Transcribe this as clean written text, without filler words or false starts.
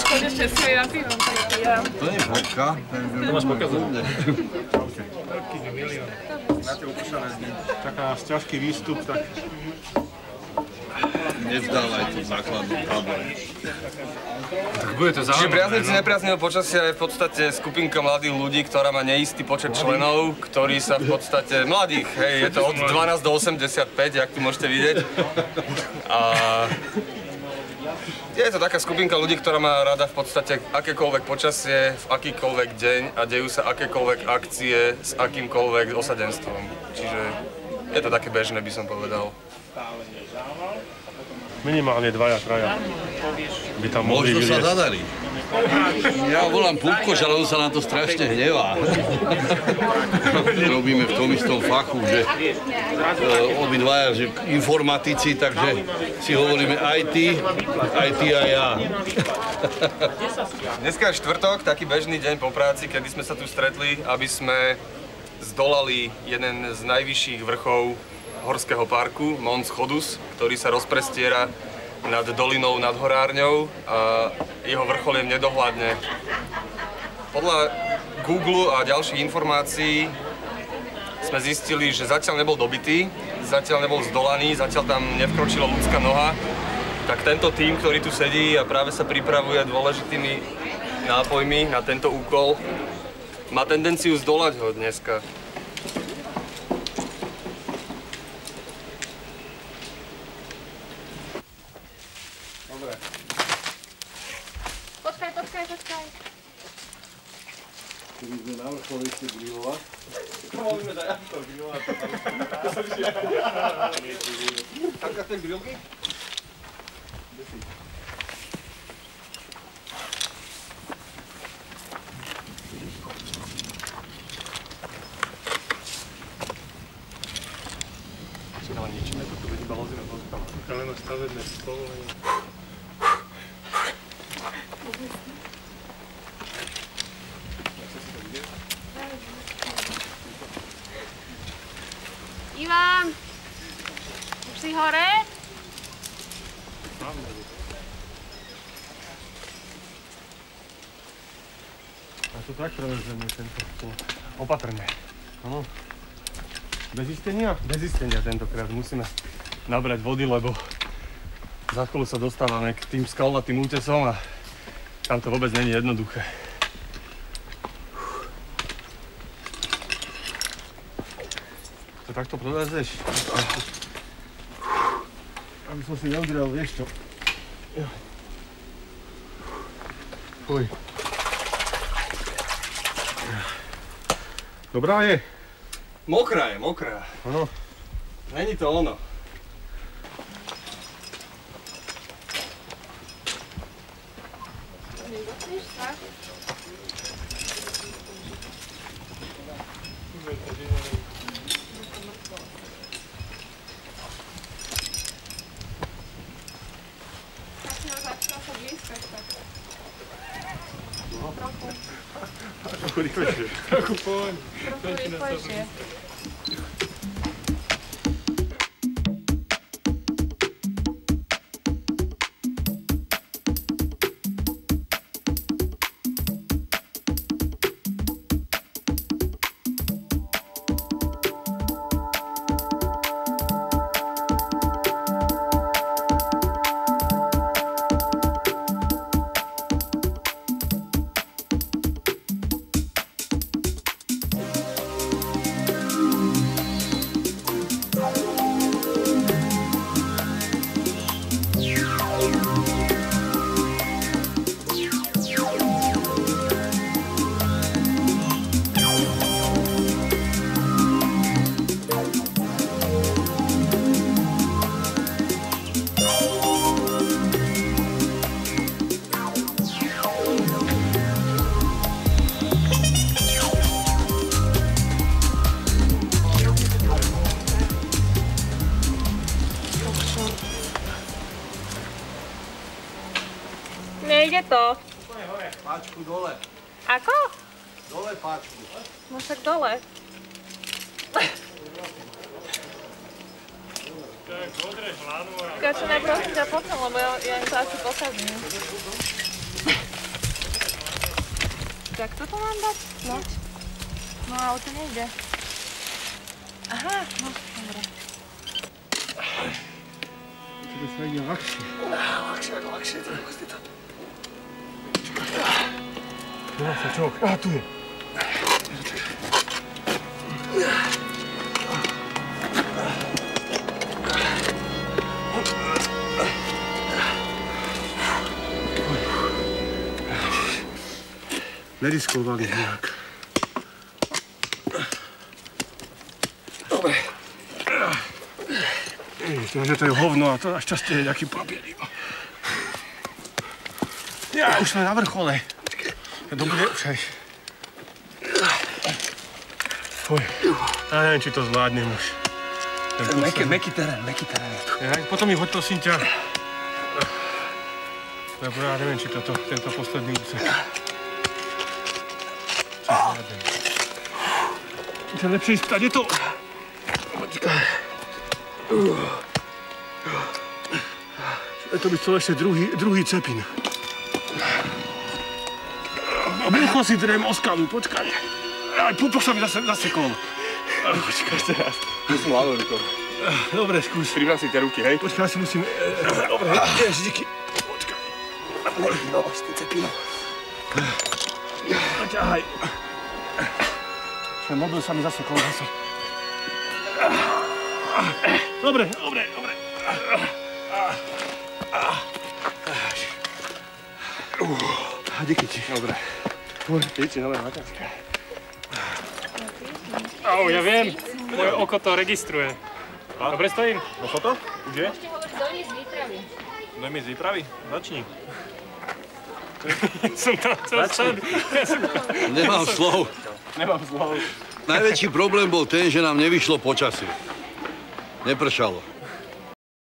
Konečne si aj na pivom. To nie je vodka. To máš pokazané. Taká ťažký výstup, tak... Nevzdávaj tú základnú tableť. Tak bude to zaujímavé. Čiže priaznivci nepriaznivého počasia je v podstate skupinka mladých ľudí, ktorá má neistý počet členov, ktorí sa v podstate... Mladých, hej, je to od 12 do 85, jak tu môžete vidieť. A... Je to taká skupinka ľudí, ktorá má rada v podstate akékoľvek počasie, v akýkoľvek deň a dejú sa akékoľvek akcie s akýmkoľvek osadenstvom. Čiže je to také bežné, by som povedal. Minimálne 2-3 by tam mohli Možno sa vyliesť. zadarí. Ja volám Pupkoš, ale on sa na to strašne hnevá. Robíme v tom istom fachu, že obidvaja, že informatici, takže si hovoríme IT a ja. Dneska je štvrtok, taký bežný deň po práci, kedy sme sa tu stretli, aby sme zdolali jeden z najvyšších vrchov horského parku, Mons Chodus, ktorý sa rozprestiera nad dolinou, nad horárňou a jeho vrchol je v nedohľadne. Podľa Google a ďalších informácií sme zistili, že zatiaľ nebol dobitý, zatiaľ nebol zdolaný, zatiaľ tam nevkročila ľudská noha. Tak tento tím, ktorý tu sedí a práve sa pripravuje dôležitými nápojmi na tento úkol, má tendenciu zdolať ho dneska. Počkaj. Keby sme na vrchole ešte grilovať. Môžeme dať to grilovať. Taká ten grilky? Ale ničíme to, tu bude iba lozina pozitávať. Kaleno stavebné spolovanie. Ivan, už si hore? A to tak prevezeme tento opatrne. Áno. Bez istenia? Bez istenia tentokrát. Musíme nabrať vody, lebo za chvíľu sa dostávame k tým skalnatým útesom a tam to vôbec nie je jednoduché. To takto prolezeš? Aby som si neudrel, vieš čo? Fuj. Dobrá je? Mokrá je, mokrá. Áno. Není to ono. Nedotkneš sa? Začala sa blízkať tak. Trochu rýchlejšie. Trochu poň. Trochu rýchlejšie. Nejde to. Páčku dole. Ako? Dole páčku. No však dole. Kačo, najprv ťa potom, lebo ja im to asi posadím. Tak toto mám dať? No. No, ale to nejde. Aha, no, dobre. To sa ide ľahšie. Ľahšie, to je vlastne to. Tu sa čok. Á, tu je. Nediskovali nejak. Dobre. To je hovno a to našťastie je nejaký papier iba. Ja, už sme na vrchole. To bude už aj. Fuj. Ja neviem, či to zvládnem už. Mäkký terén je tu. Ja, potom mi hoď prosím ťa. Lebo ja neviem, či tento posledný úsek. Čo je lepšie ísť tady to. Počkaj. To by chcel ešte druhý cepin. Brucho si drem o skalu, počkaj. Aj pupo sa mi zasekol. Počkaj teraz. Musím hlavou rukou. Dobre, skús. Privrasíte ruky, hej? Počkaj, asi musím... Dobre, ideš, díky. Počkaj. No, s tým cepinom. Ťahaj. Mobil sa mi zasekol zase. Dobre. Díky ti. Dobre. Díky, dobre, Maťacka. Au, ja viem. Moje oko to registruje. Dobre stojím? Došlo to? Už je? Ešte hovoríš dojmi z výpravy. Dojmi z výpravy? Začni. Som tam chcel. Nemám slov. Nemám slov. Najväčší problém bol ten, že nám nevyšlo počasie. Nepršalo.